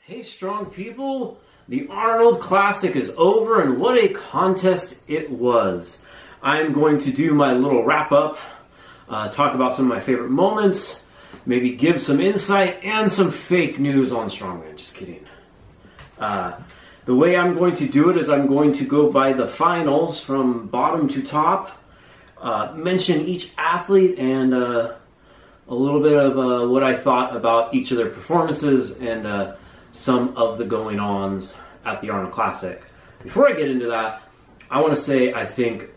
Hey strong people, the Arnold Classic is over and what a contest it was. I'm going to do my little wrap up, talk about some of my favorite moments, maybe give some insight and some fake news on Strongman, just kidding. The way I'm going to do it is I'm going to go by the finals from bottom to top, mention each athlete and a little bit of what I thought about each of their performances and some of the going-ons at the Arnold Classic. Before I get into that, I want to say I think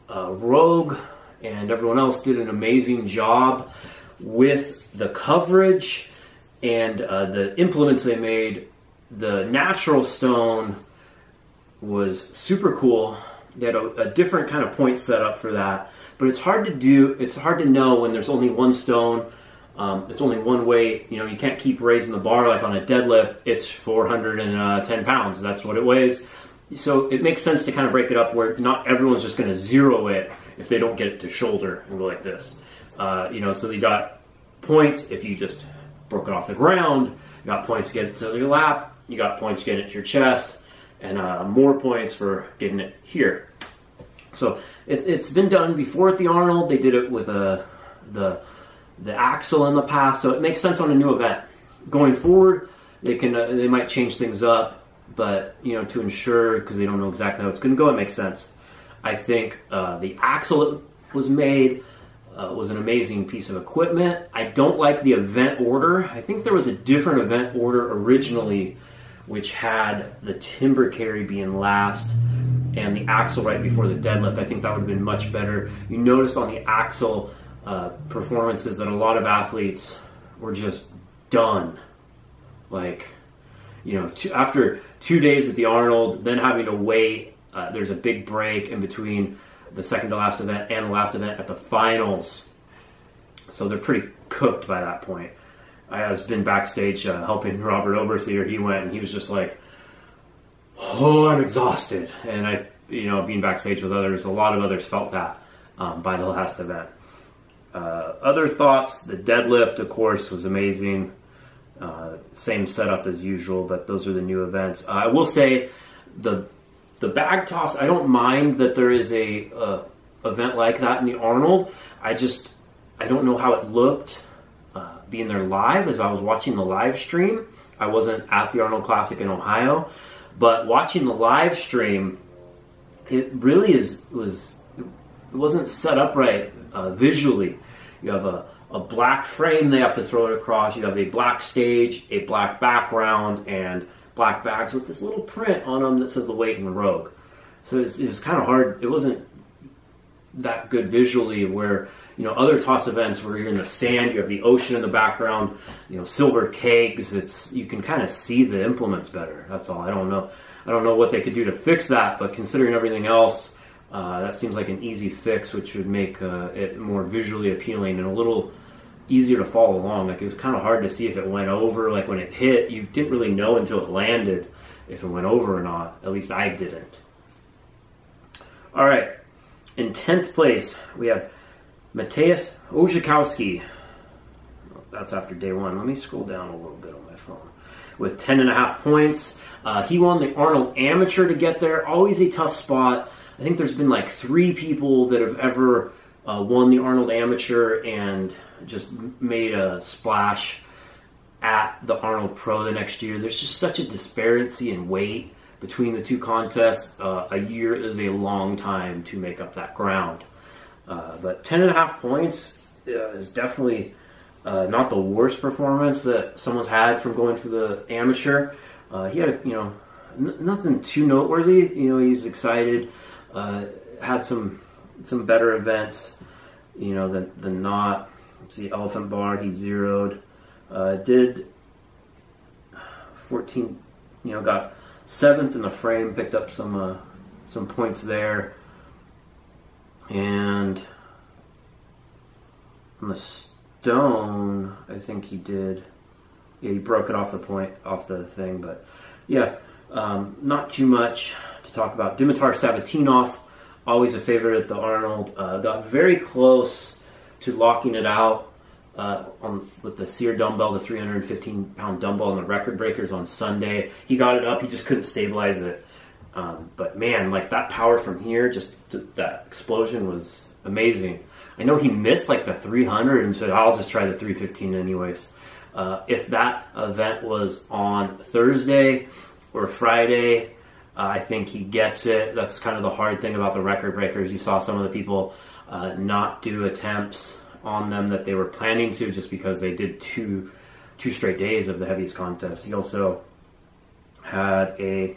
Rogue and everyone else did an amazing job with the coverage and the implements they made. The natural stone was super cool. They had a different kind of point set up for that, but it's hard to do. It's hard to know when there's only one stone. It's only one weight. You know, you can't keep raising the bar like on a deadlift. It's 410 pounds. That's what it weighs. So it makes sense to kind of break it up where not everyone's just going to zero it if they don't get it to shoulder and go like this. You know, so you got points if you just broke it off the ground. You got points to get it to your lap. You got points to get it to your chest. And more points for getting it here. So it's been done before at the Arnold. They did it with the axle in the past, so it makes sense on a new event. Going forward, they might change things up, but you know, to ensure, because they don't know exactly how it's going to go, it makes sense. I think the axle that was made was an amazing piece of equipment. I don't like the event order. I think there was a different event order originally, which had the timber carry being last and the axle right before the deadlift. I think that would have been much better. You noticed on the axle performances that a lot of athletes were just done. Like, you know, after 2 days at the Arnold, then having to wait, there's a big break in between the second to last event and the last event at the finals. So they're pretty cooked by that point. I was been backstage helping Robert Oberseer. He went and he was just like, oh, I'm exhausted. And I, you know, being backstage with others, a lot of others felt that by the last event. Other thoughts, the deadlift, of course, was amazing. Same setup as usual, but those are the new events. I will say the bag toss, I don't mind that there is a event like that in the Arnold. I don't know how it looked being there live as I was watching the live stream. I wasn't at the Arnold Classic in Ohio, but watching the live stream, it really it wasn't set up right visually. You have a black frame they have to throw it across. You have a black stage, a black background, and black bags with this little print on them that says the weight and Rogue. So it's kind of hard. It wasn't that good visually where, you know, other toss events where you're in the sand, you have the ocean in the background, you know, silver kegs. You can kind of see the implements better. That's all. I don't know what they could do to fix that, but considering everything else, that seems like an easy fix, which would make it more visually appealing and a little easier to follow along. Like, it was kind of hard to see if it went over. Like, when it hit, you didn't really know until it landed if it went over or not. At least I didn't. All right. In 10th place, we have Mateusz Kieliszkowski. That's after day one. Let me scroll down a little bit on my phone. With 10.5 points. He won the Arnold Amateur to get there. Always a tough spot. I think there's been like 3 people that have ever won the Arnold Amateur and just made a splash at the Arnold Pro the next year. There's just such a disparity in weight between the two contests. A year is a long time to make up that ground. But 10.5 points is definitely not the worst performance that someone's had from going for the amateur. He had, you know, nothing too noteworthy. You know, he's excited. Had some better events, you know, than not. Let's see, elephant bar, he zeroed. Did 14, you know, got 7th in the frame, picked up some points there. And on the stone, I think he did. Yeah, he broke it off the thing, but yeah, not too much to talk about. Dimitar Sabatinov, always a favorite at the Arnold, got very close to locking it out with the Sear dumbbell, the 315-pound dumbbell, and the record breakers on Sunday. He got it up. He just couldn't stabilize it. But man, like that power from here, that explosion was amazing. I know he missed like the 300 and said, I'll just try the 315 anyways. If that event was on Thursday or Friday, I think he gets it. That's kind of the hard thing about the record breakers. You saw some of the people not do attempts on them that they were planning to, just because they did two straight days of the heaviest contest. He also had a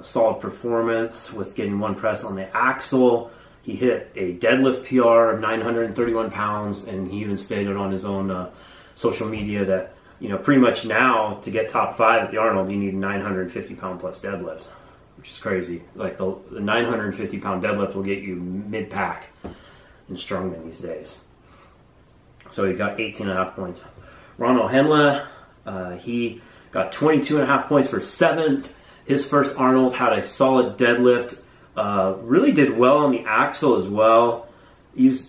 solid performance with getting one press on the axle. He hit a deadlift PR of 931 pounds, and he even stated on his own social media that, pretty much now to get top 5 at the Arnold, you need a 950 pound plus deadlift, which is crazy. Like the 950 pound deadlift will get you mid-pack in strongman these days. So he got 18.5 points. Ronald Henle, he got 22.5 points for 7th. His first Arnold, had a solid deadlift. Really did well on the axle as well.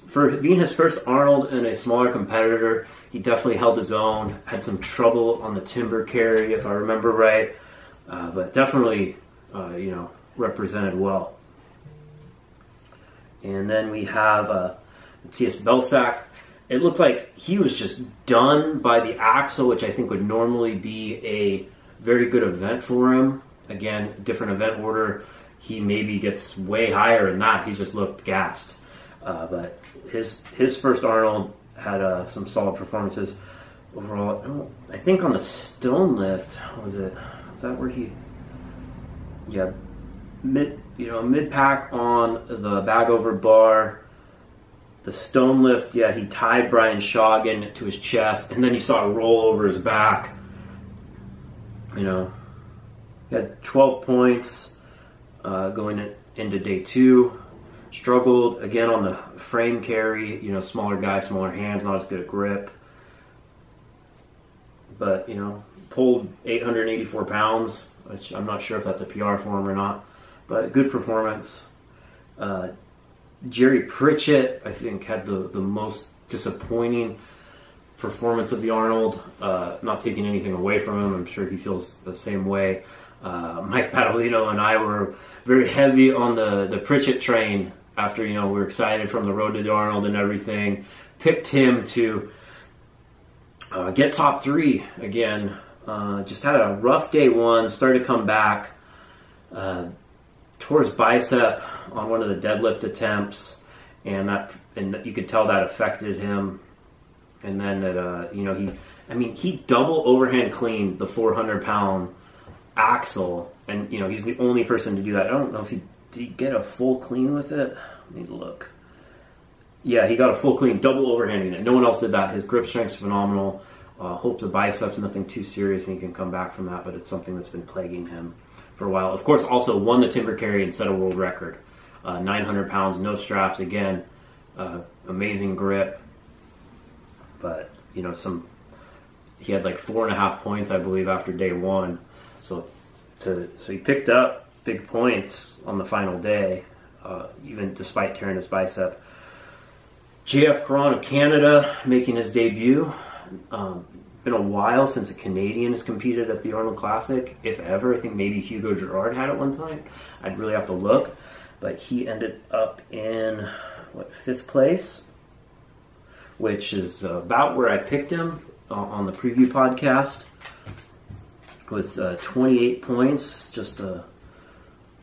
For being his first Arnold and a smaller competitor, he definitely held his own. Had some trouble on the timber carry, if I remember right, but definitely, represented well. And then we have Mateusz Belsack. It looked like he was just done by the axle, which I think would normally be a very good event for him. Again, different event order. He maybe gets way higher than that. He just looked gassed. But his first Arnold had some solid performances overall. I think on the stone lift, was that where he? Yeah, mid pack on the bag over bar. The stone lift, yeah, he tied Brian Shoggan to his chest, and then you saw a roll over his back. He had 12 points going into day 2. Struggled again on the frame carry. Smaller guy, smaller hands, not as good a grip. But pulled 884 pounds, which I'm not sure if that's a PR for him or not. But good performance. Jerry Pritchett, I think, had the most disappointing performance of the Arnold. Not taking anything away from him. I'm sure he feels the same way. Mike Padolino and I were very heavy on the Pritchett train after, we were excited from the road to the Arnold and everything. Picked him to get top 3 again. Just had a rough day 1, started to come back. Tore his bicep on one of the deadlift attempts, and you could tell that affected him. And then he double overhand cleaned the 400-pound axle, and he's the only person to do that. I don't know if did he get a full clean with it. I need to look. Yeah, he got a full clean, double overhanding it. No one else did that. His grip strength's phenomenal. Hope the biceps, nothing too serious, and he can come back from that, but it's something that's been plaguing him for a while. Of course, also won the timber carry and set a world record. 900 pounds, no straps. Again, amazing grip. But he had like 4.5 points, I believe, after day 1. So he picked up big points on the final day, even despite tearing his bicep. JF Caron of Canada making his debut. Been a while since a Canadian has competed at the Arnold Classic, if ever. I think maybe Hugo Girard had it one time. I'd really have to look. But he ended up in, 5th place, which is about where I picked him on the preview podcast, with 28 points, just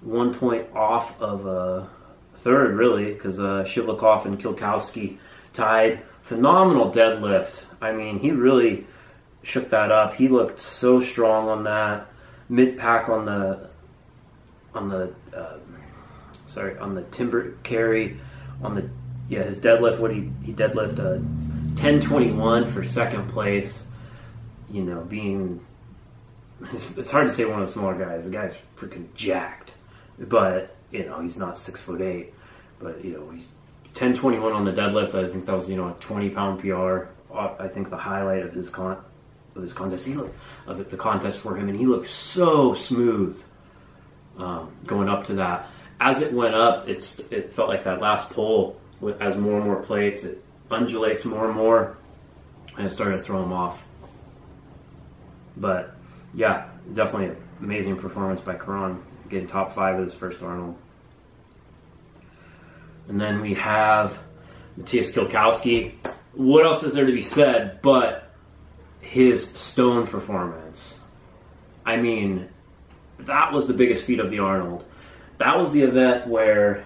1 point off of 3rd, really, because Shivlikov and Kieliszkowski tied. Phenomenal deadlift. I mean, he really shook that up. He looked so strong on that mid-pack on the timber carry, his deadlift. He deadlift 1021 for 2nd place. It's hard to say one of the smaller guys. The guy's freaking jacked, but he's not 6'8". But he's 1021 on the deadlift. I think that was a 20-pound PR. I think the highlight of his contest. The contest for him, and he looked so smooth going up to that. As it went up, it felt like that last pull, as more and more plates, undulates more and more, and it started to throw him off. But yeah, definitely an amazing performance by Karan, getting top 5 of his first Arnold. And then we have Mateusz Kieliszkowski. What else is there to be said but his stone performance? I mean, that was the biggest feat of the Arnold. That was the event where,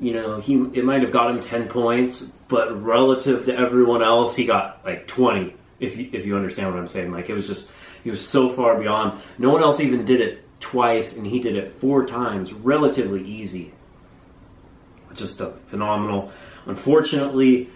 you know, it might have got him 10 points, but relative to everyone else, he got like 20, if you understand what I'm saying. Like, it was just, he was so far beyond. No one else even did it twice, and he did it 4 times, relatively easy. Just phenomenal. Unfortunately,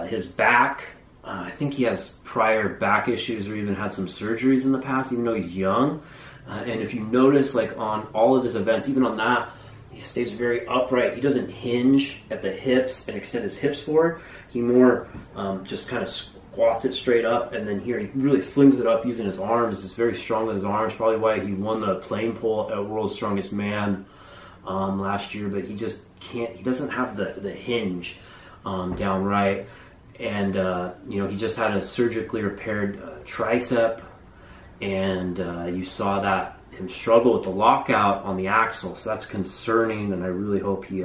his back, I think he has prior back issues or even had some surgeries in the past, even though he's young. And if you notice, like on all of his events, even on that, he stays very upright. He doesn't hinge at the hips and extend his hips forward. He more just kind of squats it straight up, and then here he really flings it up using his arms. He's very strong with his arms, probably why he won the plane pole at World's Strongest Man last year, but he just can't, he doesn't have the hinge down right. And you know, he just had a surgically repaired tricep, and you saw that him struggle with the lockout on the axle, so that's concerning, and I really hope he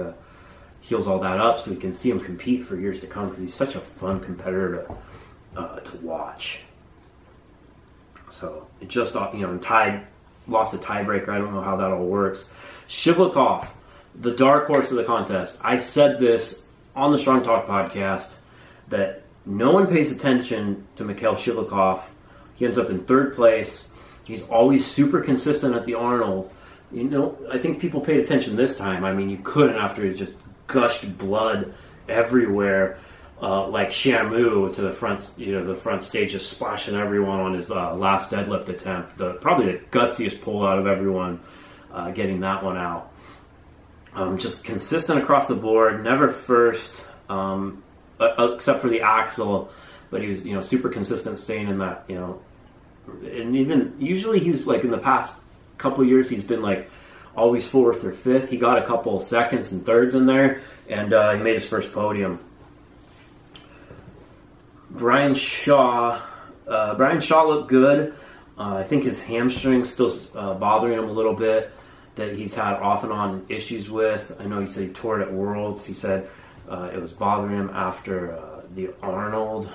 heals all that up so we can see him compete for years to come, because he's such a fun competitor to watch. So it just, you know, lost a tiebreaker. I don't know how that all works. Shivlikov, the dark horse of the contest. I said this on the Strong Talk podcast that no one pays attention to Mikhail Shivlikov. He ends up in 3rd place. He's always super consistent at the Arnold. You know, I think people paid attention this time. I mean, you couldn't after he just gushed blood everywhere, like Shamu to the front, you know, the front stage, just splashing everyone on his last deadlift attempt. Probably the gutsiest pull out of everyone, getting that one out. Just consistent across the board, never first, except for the axle, but he was, you know, super consistent staying in that, you know, and even usually he's like in the past couple years he's been like always 4th or 5th. He got a couple of 2nds and 3rds in there, and he made his first podium. Brian Shaw looked good. I think his hamstring's still bothering him a little bit, that he's had off and on issues with. I know he said he tore it at Worlds. He said it was bothering him after the Arnold,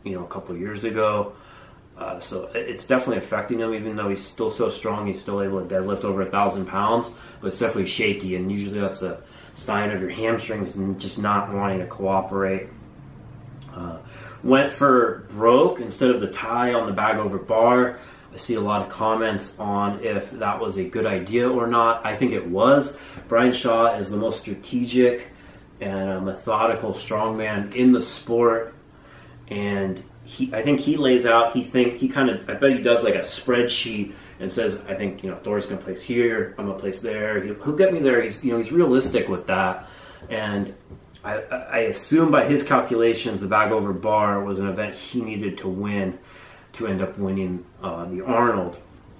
you know, a couple of years ago. So it's definitely affecting him, even though he's still so strong. He's still able to deadlift over 1,000 pounds, but it's definitely shaky, and usually that's a sign of your hamstrings just not wanting to cooperate. Went for broke instead of the tie on the bag over bar. I see a lot of comments on if that was a good idea or not. I think it was. Brian Shaw is the most strategic and methodical strongman in the sport, and I think he lays out. I bet he does like a spreadsheet and says, I think, you know, Thor's gonna place here, I'm gonna place there. He'll get me there. He's realistic with that, and I assume by his calculations, the bag over bar was an event he needed to win to end up winning the Arnold.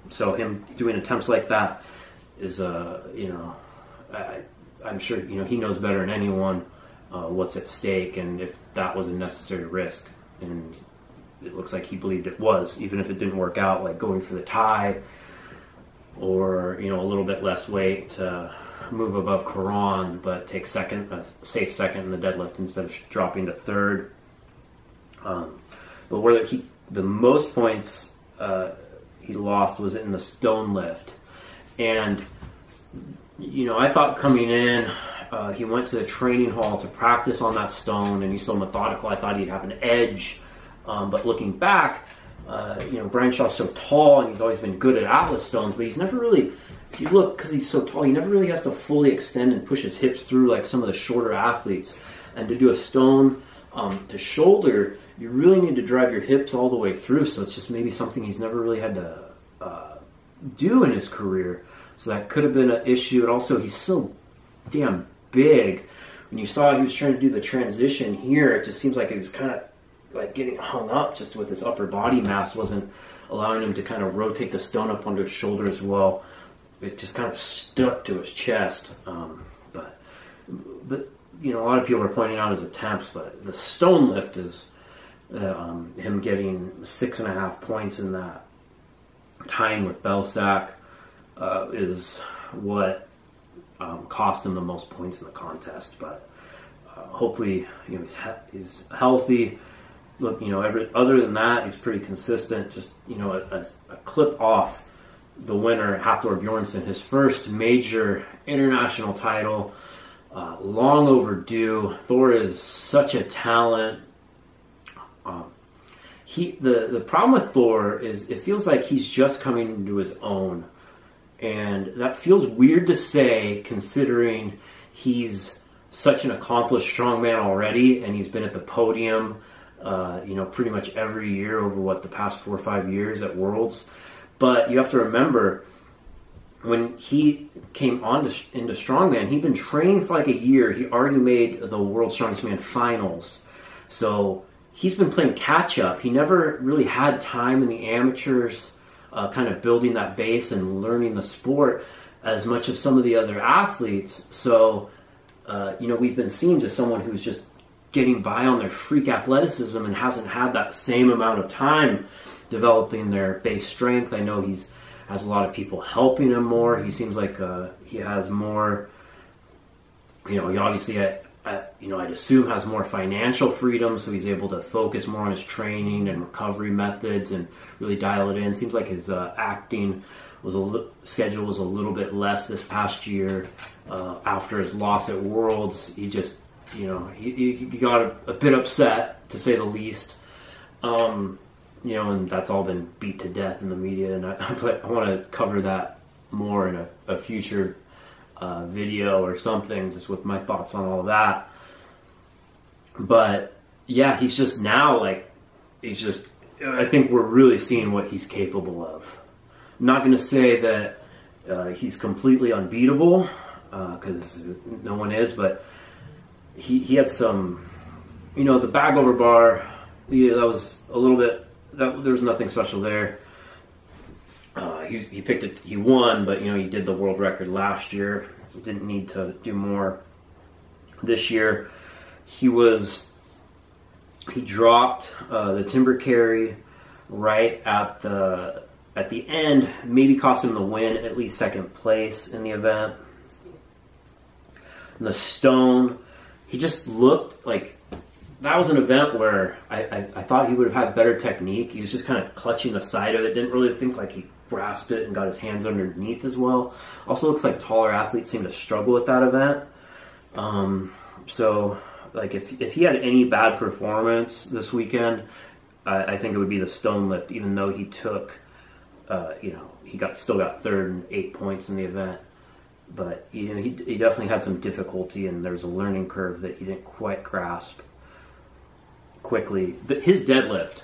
So him doing attempts like that is, you know, I'm sure, you know, he knows better than anyone what's at stake and if that was a necessary risk. And it looks like he believed it was, even if it didn't work out, like going for the tie or, you know, a little bit less weight to move above Karan, but take a safe second in the deadlift instead of dropping to 3rd. But where the most points he lost was in the stone lift. And, you know, I thought coming in, he went to the training hall to practice on that stone, and he's so methodical, I thought he'd have an edge. But looking back, you know, Brian Shaw's so tall, and he's always been good at Atlas stones, but he's never really, if you look, because he's so tall, he never really has to fully extend and push his hips through like some of the shorter athletes. And to do a stone to shoulder, you really need to drive your hips all the way through, so it's just maybe something he's never really had to do in his career. So that could have been an issue. And also, he's so damn big. When you saw he was trying to do the transition here, it just seems like it was kind of like getting hung up just with his upper body mass, wasn't allowing him to kind of rotate the stone up under his shoulder as well. It just kind of stuck to his chest. But a lot of people are pointing out his attempts, but the stone lift is him getting 6.5 points in that, tying with Belsack, is what cost him the most points in the contest. But hopefully, he's healthy. Look, other than that, he's pretty consistent. Just a clip off the winner, Hafthor Bjornsson, his first major international title, long overdue. Thor is such a talent. The problem with Thor is it feels like he's just coming into his own, and that feels weird to say considering he's such an accomplished strongman already, and he's been at the podium, pretty much every year over the past 4 or 5 years at Worlds. But you have to remember, when he came into strongman, he'd been training for like a year. He already made the World's Strongest Man finals, so he's been playing catch up. He never really had time in the amateurs, kind of building that base and learning the sport as much as some of the other athletes. So, we've been seeing just someone who's just getting by on their freak athleticism and hasn't had that same amount of time developing their base strength. I know has a lot of people helping him more. He seems like he has more, he obviously, I'd assume has more financial freedom, so he's able to focus more on his training and recovery methods and really dial it in. Seems like his acting schedule was a little bit less this past year. After his loss at Worlds, he just, he got a bit upset, to say the least. And that's all been beat to death in the media, and I want to cover that more in a future video or something, just with my thoughts on all of that. But yeah, he's just now I think we're really seeing what he's capable of. I'm not going to say that he's completely unbeatable, because no one is, but he had some, the bag over bar, that was a little bit, there was nothing special there. He picked it. He won, but he did the world record last year. Didn't need to do more this year. He dropped the timber carry right at the end. Maybe cost him the win, at least second place in the event. And the stone, he just looked like. That was an event where I thought he would have had better technique. He was just kind of clutching the side of it. Didn't really think like he grasped it and got his hands underneath as well. Also looks like taller athletes seem to struggle with that event. So like if he had any bad performance this weekend, I think it would be the stone lift, even though he took, he still got third and 8 points in the event. But he definitely had some difficulty, and there's a learning curve that he didn't quite grasp quickly. His deadlift,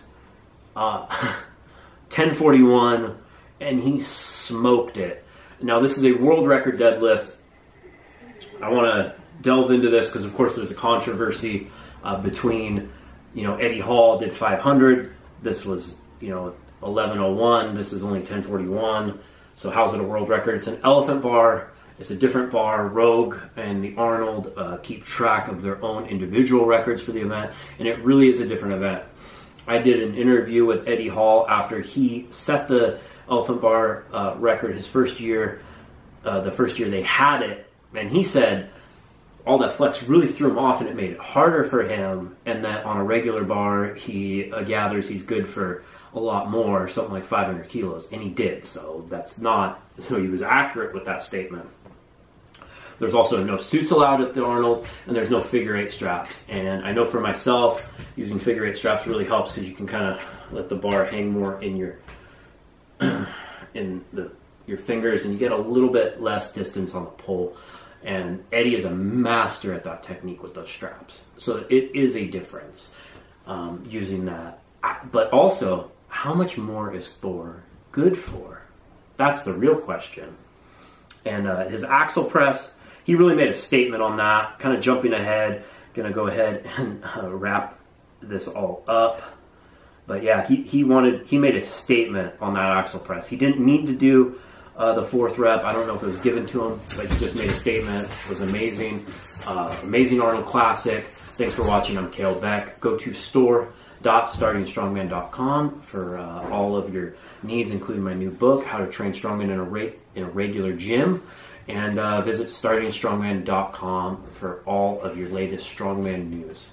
1041, and he smoked it. Now this is a world record deadlift. I want to delve into this because of course there's a controversy between, Eddie Hall did 500. This was, 1101. This is only 1041. So how's it a world record? It's an elephant bar. It's a different bar. Rogue and the Arnold keep track of their own individual records for the event, and it really is a different event. I did an interview with Eddie Hall after he set the elephant bar record his first year, the first year they had it, and he said all that flex really threw him off and it made it harder for him, and that on a regular bar he gathers he's good for a lot more, something like 500 kilos, and he did, so he was accurate with that statement. There's also no suits allowed at the Arnold, and there's no figure 8 straps. And I know for myself, using figure 8 straps really helps because you can kind of let the bar hang more in your your fingers, and you get a little bit less distance on the pole. And Eddie is a master at that technique with those straps, so it is a difference using that. But also, how much more is Thor good for? That's the real question. And his axle press, he really made a statement on that. Kind of jumping ahead, going to go ahead and wrap this all up. But yeah, he made a statement on that axle press. He didn't need to do the fourth rep. I don't know if it was given to him, but he just made a statement. It was amazing. Amazing Arnold Classic. Thanks for watching. I'm Kalle Beck. Go to store.startingstrongman.com for all of your needs, including my new book, How to Train Strongman in a Regular Gym. And visit startingstrongman.com for all of your latest strongman news.